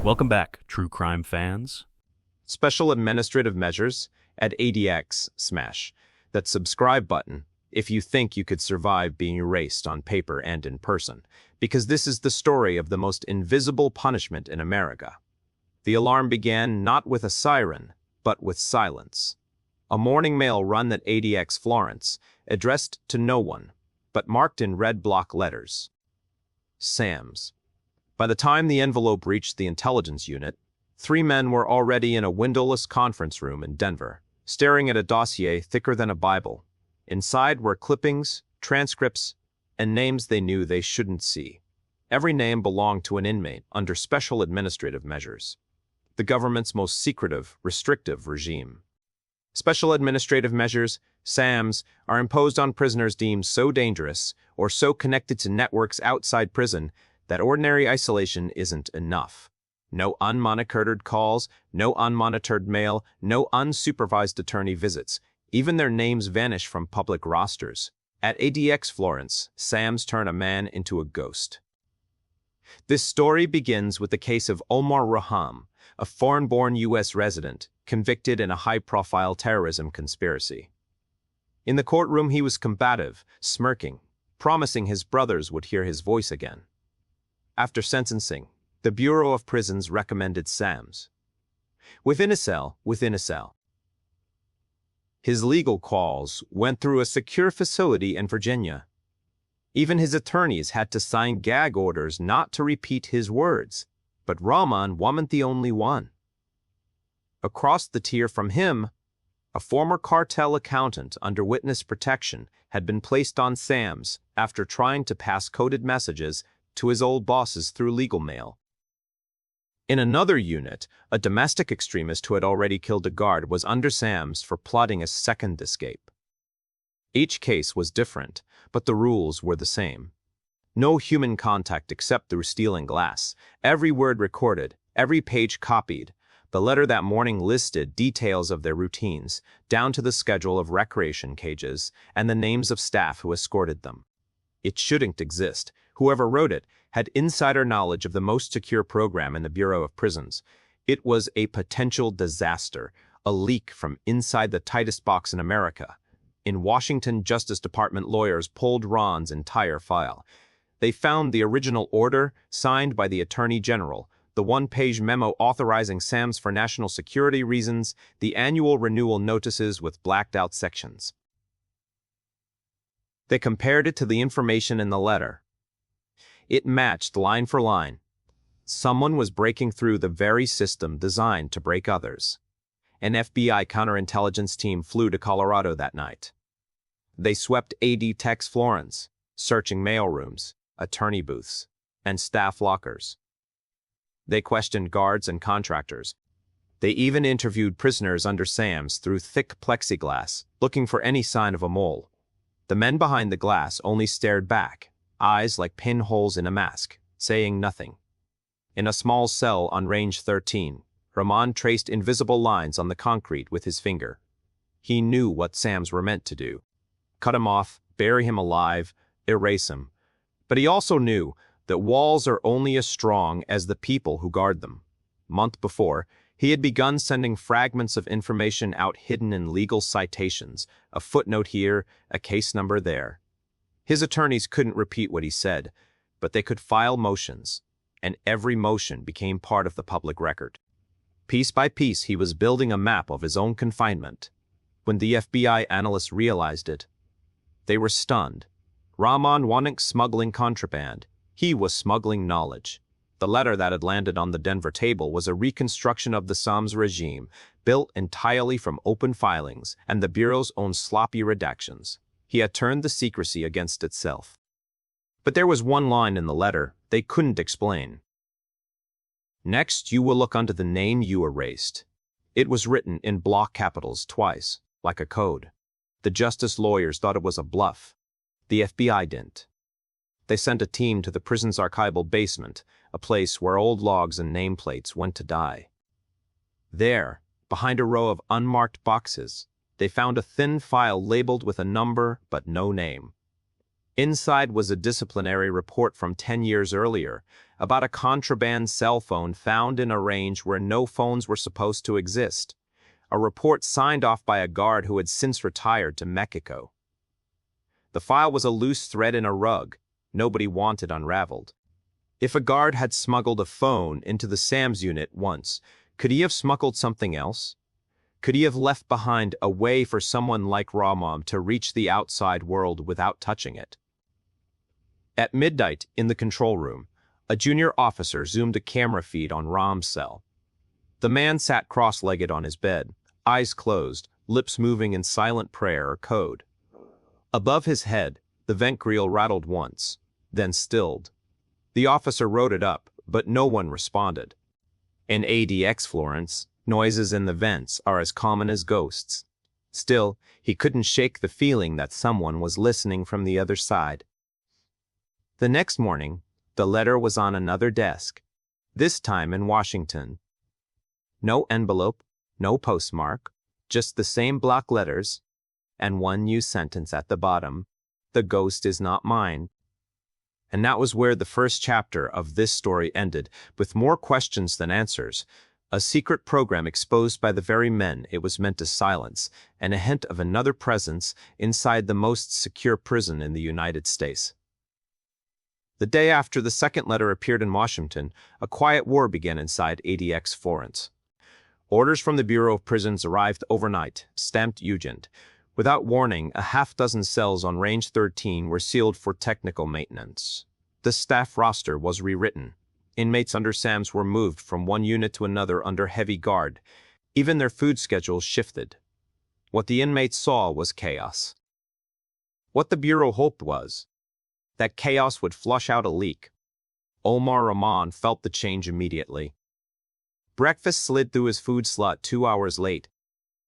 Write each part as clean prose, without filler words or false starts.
Welcome back, true crime fans. Special administrative measures at ADX. Smash that subscribe button if you think you could survive being erased on paper and in person, because this is the story of the most invisible punishment in America. The alarm began not with a siren, but with silence. A morning mail run at ADX Florence, addressed to no one, but marked in red block letters. Sam's. By the time the envelope reached the intelligence unit, 3 men were already in a windowless conference room in Denver, staring at a dossier thicker than a Bible. Inside were clippings, transcripts, and names they knew they shouldn't see. Every name belonged to an inmate under special administrative measures, the government's most secretive, restrictive regime. Special administrative measures, SAMs, are imposed on prisoners deemed so dangerous or so connected to networks outside prison that ordinary isolation isn't enough. No unmonitored calls, no unmonitored mail, no unsupervised attorney visits. Even their names vanish from public rosters. At ADX Florence, SAMs turn a man into a ghost. This story begins with the case of Omar Raham, a foreign-born U.S. resident convicted in a high-profile terrorism conspiracy. In the courtroom, he was combative, smirking, promising his brothers would hear his voice again. After sentencing, the Bureau of Prisons recommended SAMs. Within a cell. His legal calls went through a secure facility in Virginia. Even his attorneys had to sign gag orders not to repeat his words, but Rahman wasn't the only one. Across the tier from him, a former cartel accountant under witness protection had been placed on SAMs after trying to pass coded messages to his old bosses through legal mail. In another unit, a domestic extremist who had already killed a guard was under SAMs for plotting a second escape. Each case was different, but the rules were the same. No human contact except through stealing glass. Every word recorded, every page copied. The letter that morning listed details of their routines, down to the schedule of recreation cages and the names of staff who escorted them. It shouldn't exist. Whoever wrote it had insider knowledge of the most secure program in the Bureau of Prisons. It was a potential disaster, a leak from inside the tightest box in America. In Washington, Justice Department lawyers pulled Ron's entire file. They found the original order, signed by the Attorney General, the one-page memo authorizing SAMs for national security reasons, the annual renewal notices with blacked-out sections. They compared it to the information in the letter. It matched line for line. Someone was breaking through the very system designed to break others. An FBI counterintelligence team flew to Colorado that night. They swept ADX Florence, searching mailrooms, attorney booths, and staff lockers. They questioned guards and contractors. They even interviewed prisoners under SAMs through thick plexiglass, looking for any sign of a mole. The men behind the glass only stared back, eyes like pinholes in a mask, saying nothing. In a small cell on range 13, Rahman traced invisible lines on the concrete with his finger. He knew what SAMs were meant to do. Cut him off, bury him alive, erase him. But he also knew that walls are only as strong as the people who guard them. Month before, he had begun sending fragments of information out hidden in legal citations, a footnote here, a case number there. His attorneys couldn't repeat what he said, but they could file motions, and every motion became part of the public record. Piece by piece, he was building a map of his own confinement. When the FBI analysts realized it, they were stunned. Rahman wasn't smuggling contraband. He was smuggling knowledge. The letter that had landed on the Denver table was a reconstruction of the SAMs regime, built entirely from open filings and the Bureau's own sloppy redactions. He had turned the secrecy against itself. But there was one line in the letter they couldn't explain. Next, you will look under the name you erased. It was written in block capitals twice, like a code. The justice lawyers thought it was a bluff. The FBI didn't. They sent a team to the prison's archival basement, a place where old logs and nameplates went to die. There, behind a row of unmarked boxes, they found a thin file labeled with a number but no name. Inside was a disciplinary report from 10 years earlier about a contraband cell phone found in a range where no phones were supposed to exist. A report signed off by a guard who had since retired to Mexico. The file was a loose thread in a rug nobody wanted unraveled. If a guard had smuggled a phone into the SAMS unit once, could he have smuggled something else? Could he have left behind a way for someone like Ramon to reach the outside world without touching it? At midnight, in the control room, a junior officer zoomed a camera feed on Ram's cell. The man sat cross-legged on his bed, eyes closed, lips moving in silent prayer or code. Above his head, the vent grill rattled once, then stilled. The officer wrote it up, but no one responded. In ADX Florence, noises in the vents are as common as ghosts. Still, he couldn't shake the feeling that someone was listening from the other side. The next morning, the letter was on another desk, this time in Washington. No envelope, no postmark, just the same block letters, and one new sentence at the bottom: "The ghost is not mine." And that was where the first chapter of this story ended, with more questions than answers, a secret program exposed by the very men it was meant to silence, and a hint of another presence inside the most secure prison in the United States. The day after the second letter appeared in Washington, a quiet war began inside ADX Florence. Orders from the Bureau of Prisons arrived overnight, stamped urgent. Without warning, a half-dozen cells on Range 13 were sealed for technical maintenance. The staff roster was rewritten. Inmates under SAMS were moved from one unit to another under heavy guard. Even their food schedules shifted. What the inmates saw was chaos. What the Bureau hoped was that chaos would flush out a leak. Omar Rahman felt the change immediately. Breakfast slid through his food slot 2 hours late.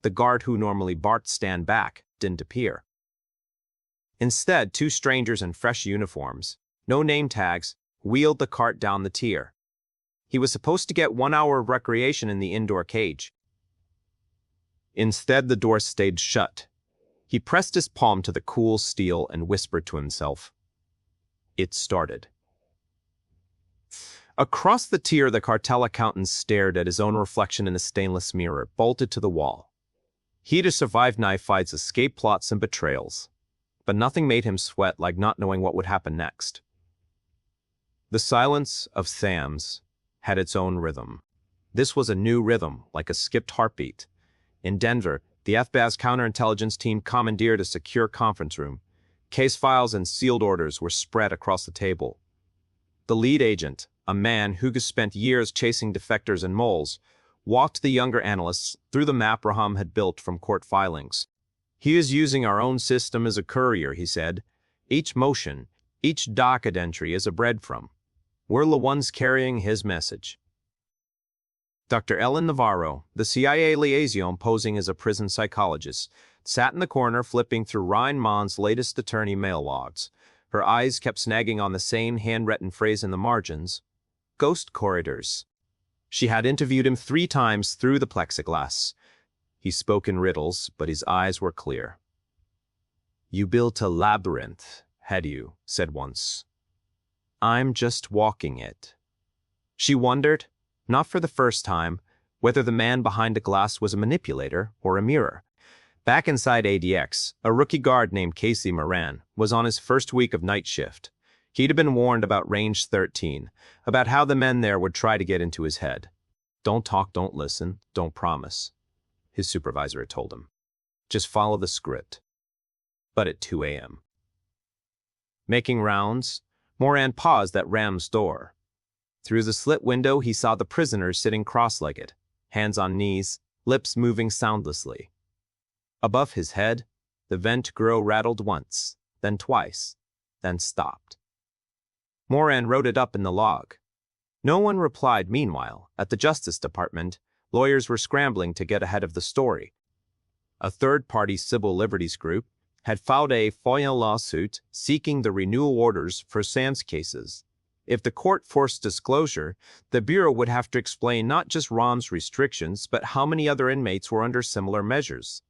The guard who normally barked "stand back" didn't appear. Instead, two strangers in fresh uniforms, no name tags, wheeled the cart down the tier. He was supposed to get 1 hour of recreation in the indoor cage. Instead, the door stayed shut. He pressed his palm to the cool steel and whispered to himself. It started. Across the tier, the cartel accountant stared at his own reflection in a stainless mirror, bolted to the wall. He'd have survived knife fights, escape plots, and betrayals, but nothing made him sweat like not knowing what would happen next. The silence of SAMS had its own rhythm. This was a new rhythm, like a skipped heartbeat. In Denver, the FBI's counterintelligence team commandeered a secure conference room. Case files and sealed orders were spread across the table. The lead agent, a man who had spent years chasing defectors and moles, walked the younger analysts through the map Raham had built from court filings. "He is using our own system as a courier," he said. "Each motion, each docket entry is a breadcrumb. We're the ones carrying his message." Dr. Ellen Navarro, the CIA liaison posing as a prison psychologist, sat in the corner flipping through Ryan Mond's latest attorney mail logs. Her eyes kept snagging on the same handwritten phrase in the margins: "Ghost corridors." She had interviewed him 3 times through the plexiglass. He spoke in riddles, but his eyes were clear. "You built a labyrinth, had you?" said once. "I'm just walking it." She wondered, not for the first time, whether the man behind the glass was a manipulator or a mirror. Back inside ADX, a rookie guard named Casey Moran was on his first week of night shift. He'd been warned about Range 13, about how the men there would try to get into his head. "Don't talk, don't listen, don't promise," his supervisor had told him. "Just follow the script." But at 2 a.m. Making rounds, Moran paused at Ram's door. Through the slit window, he saw the prisoners sitting cross-legged, hands on knees, lips moving soundlessly. Above his head, the vent grill rattled once, then twice, then stopped. Moran wrote it up in the log. No one replied. Meanwhile, at the Justice Department, lawyers were scrambling to get ahead of the story. A third-party civil liberties group had filed a FOIA lawsuit seeking the renewal orders for SAMS cases. If the court forced disclosure, the Bureau would have to explain not just Ram's restrictions, but how many other inmates were under similar measures.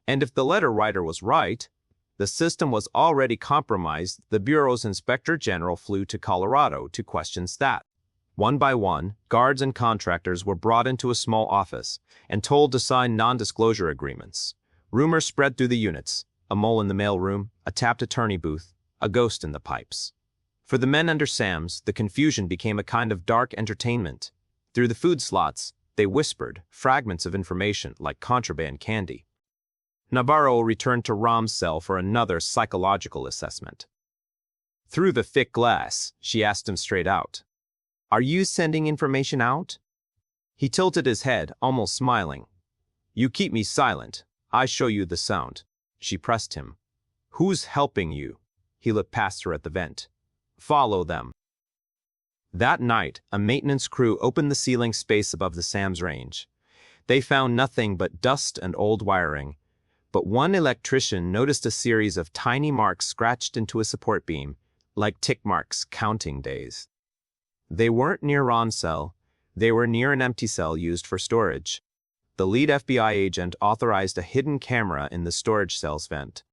And if the letter writer was right, The system was already compromised. The Bureau's Inspector General flew to Colorado to question Stat. One by one, guards and contractors were brought into a small office and told to sign non-disclosure agreements. Rumors spread through the units: a mole in the mailroom, a tapped attorney booth, a ghost in the pipes. For the men under Sams, the confusion became a kind of dark entertainment. Through the food slots, they whispered fragments of information like contraband candy. Navarro returned to Ram's cell for another psychological assessment. Through the thick glass, she asked him straight out, "Are you sending information out?" He tilted his head, almost smiling. "You keep me silent. I show you the sound." She pressed him. "Who's helping you?" He looked past her at the vent. "Follow them." That night, a maintenance crew opened the ceiling space above the Sams range. They found nothing but dust and old wiring, but one electrician noticed a series of tiny marks scratched into a support beam, like tick marks counting days. They weren't near Ron's cell. They were near an empty cell used for storage. The lead FBI agent authorized a hidden camera in the storage cell's vent.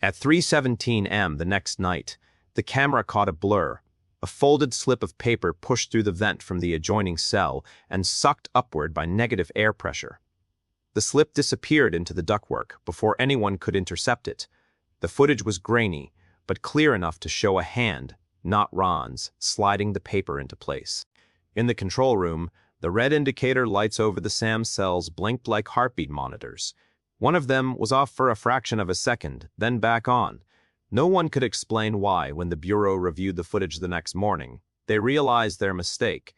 At 3:17 am the next night, the camera caught a blur, a folded slip of paper pushed through the vent from the adjoining cell and sucked upward by negative air pressure. The slip disappeared into the ductwork before anyone could intercept it. The footage was grainy, but clear enough to show a hand, not Ron's, sliding the paper into place. In the control room, the red indicator lights over the SAM cells blinked like heartbeat monitors. One of them was off for a fraction of a second, then back on. No one could explain why. When the Bureau reviewed the footage the next morning, they realized their mistake.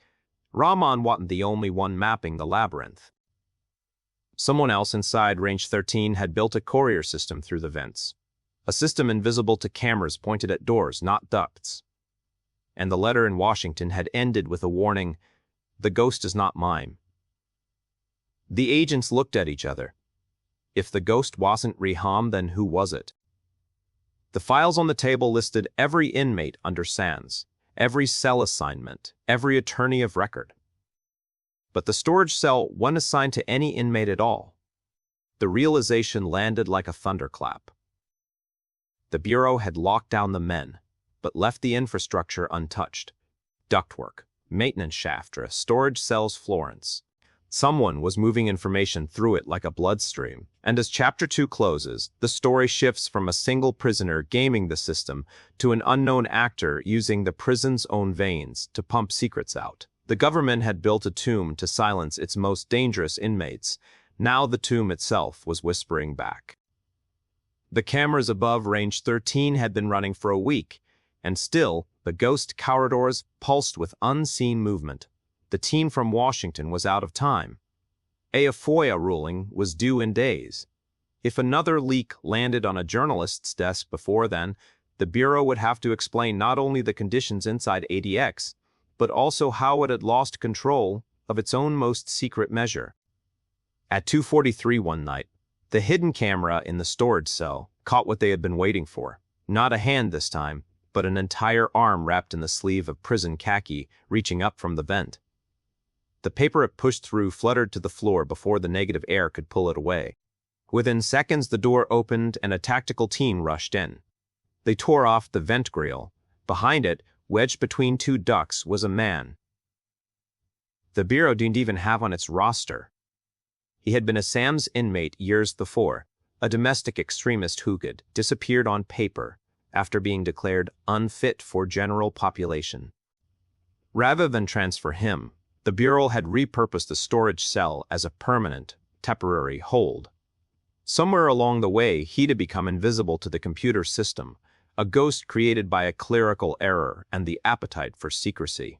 Rahman wasn't the only one mapping the labyrinth. Someone else inside Range 13 had built a courier system through the vents. A system invisible to cameras pointed at doors, not ducts. And the letter in Washington had ended with a warning, "The ghost is not mine." The agents looked at each other. If the ghost wasn't Reham, then who was it? The files on the table listed every inmate under SANS, every cell assignment, every attorney of record. But the storage cell wasn't assigned to any inmate at all. The realization landed like a thunderclap. The Bureau had locked down the men, but left the infrastructure untouched. Ductwork, maintenance shaft, storage cells Florence. Someone was moving information through it like a bloodstream, and as Chapter 2 closes, the story shifts from a single prisoner gaming the system to an unknown actor using the prison's own veins to pump secrets out. The government had built a tomb to silence its most dangerous inmates. Now the tomb itself was whispering back. The cameras above Range 13 had been running for a week, and still, the ghost corridors pulsed with unseen movement. The team from Washington was out of time. A FOIA ruling was due in days. If another leak landed on a journalist's desk before then, the Bureau would have to explain not only the conditions inside ADX, but also how it had lost control of its own most secret measure. At 2:43 one night, the hidden camera in the storage cell caught what they had been waiting for. Not a hand this time, but an entire arm wrapped in the sleeve of prison khaki reaching up from the vent. The paper it pushed through fluttered to the floor before the negative air could pull it away. Within seconds, the door opened and a tactical team rushed in. They tore off the vent grill. Behind it, wedged between two ducts, was a man the Bureau didn't even have on its roster. He had been a SAMS inmate years before, a domestic extremist who had disappeared on paper after being declared unfit for general population. Rather than transfer him, the Bureau had repurposed the storage cell as a permanent, temporary hold. Somewhere along the way, he'd had become invisible to the computer system, a ghost created by a clerical error and the appetite for secrecy.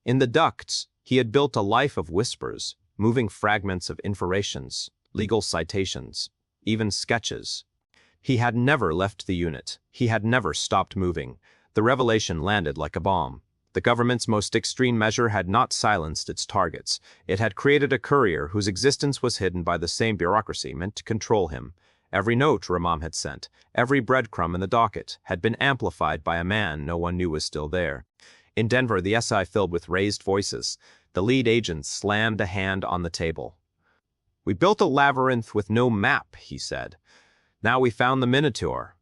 In the ducts, he had built a life of whispers, moving fragments of informations, legal citations, even sketches. He had never left the unit. He had never stopped moving. The revelation landed like a bomb. The government's most extreme measure had not silenced its targets. It had created a courier whose existence was hidden by the same bureaucracy meant to control him. Every note Ramam had sent, every breadcrumb in the docket, had been amplified by a man no one knew was still there. In Denver, the SI filled with raised voices. The lead agent slammed a hand on the table. "We built a labyrinth with no map," he said. Now we found the Minotaur.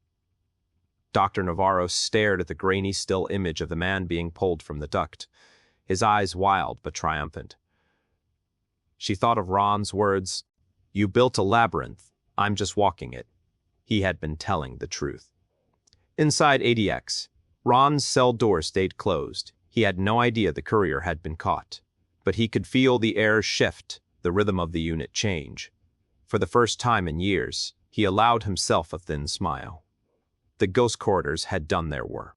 Dr. Navarro stared at the grainy still image of the man being pulled from the duct, his eyes wild but triumphant. She thought of Ron's words, "You built a labyrinth, I'm just walking it." He had been telling the truth. Inside ADX, Ron's cell door stayed closed. He had no idea the courier had been caught, but he could feel the air shift, the rhythm of the unit change. For the first time in years, he allowed himself a thin smile. The ghost corridors had done their work.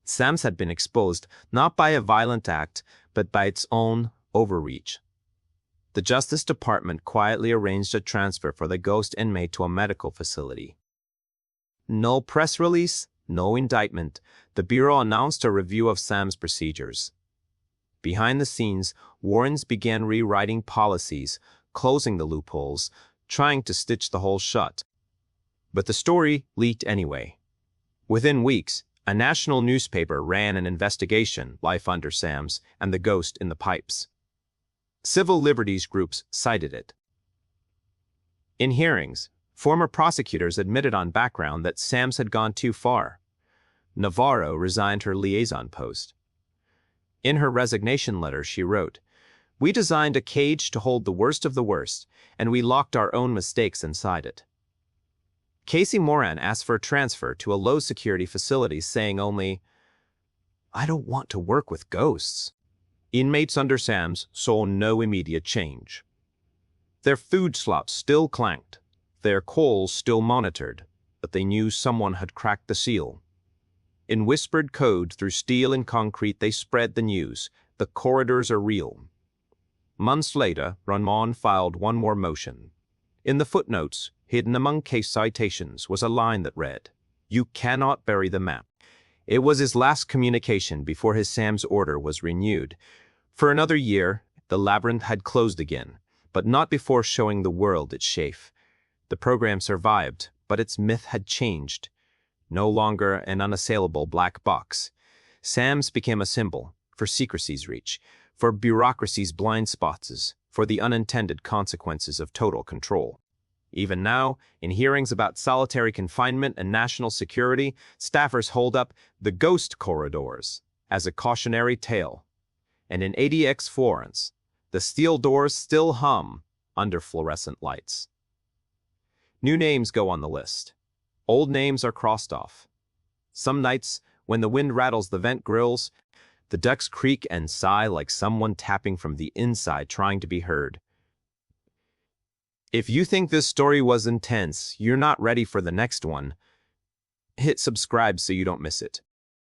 SAMS had been exposed not by a violent act, but by its own overreach. The Justice Department quietly arranged a transfer for the ghost inmate to a medical facility. No press release, no indictment. The Bureau announced a review of SAM's procedures. Behind the scenes, Warrens began rewriting policies, closing the loopholes, trying to stitch the hole shut. But the story leaked anyway. Within weeks, a national newspaper ran an investigation, Life Under SAMS, and the ghost in the pipes. Civil liberties groups cited it. In hearings, former prosecutors admitted on background that SAMS had gone too far. Navarro resigned her liaison post. In her resignation letter, she wrote, "We designed a cage to hold the worst of the worst, and we locked our own mistakes inside it." Casey Moran asked for a transfer to a low-security facility, saying only, "I don't want to work with ghosts." Inmates under SAMS saw no immediate change. Their food slots still clanked, their calls still monitored, but they knew someone had cracked the seal. In whispered code through steel and concrete, they spread the news: the corridors are real. Months later, Ramon filed one more motion. In the footnotes, hidden among case citations, was a line that read, "You cannot bury the map." It was his last communication before his SAMS order was renewed. For another year, the labyrinth had closed again, but not before showing the world its shape. The program survived, but its myth had changed. No longer an unassailable black box, SAMS became a symbol for secrecy's reach, for bureaucracy's blind spots, for the unintended consequences of total control. Even now, in hearings about solitary confinement and national security, staffers hold up the ghost corridors as a cautionary tale. And in ADX Florence, the steel doors still hum under fluorescent lights. New names go on the list. Old names are crossed off. Some nights, when the wind rattles the vent grills, the ducts creak and sigh like someone tapping from the inside trying to be heard. If you think this story was intense, you're not ready for the next one. Hit subscribe so you don't miss it.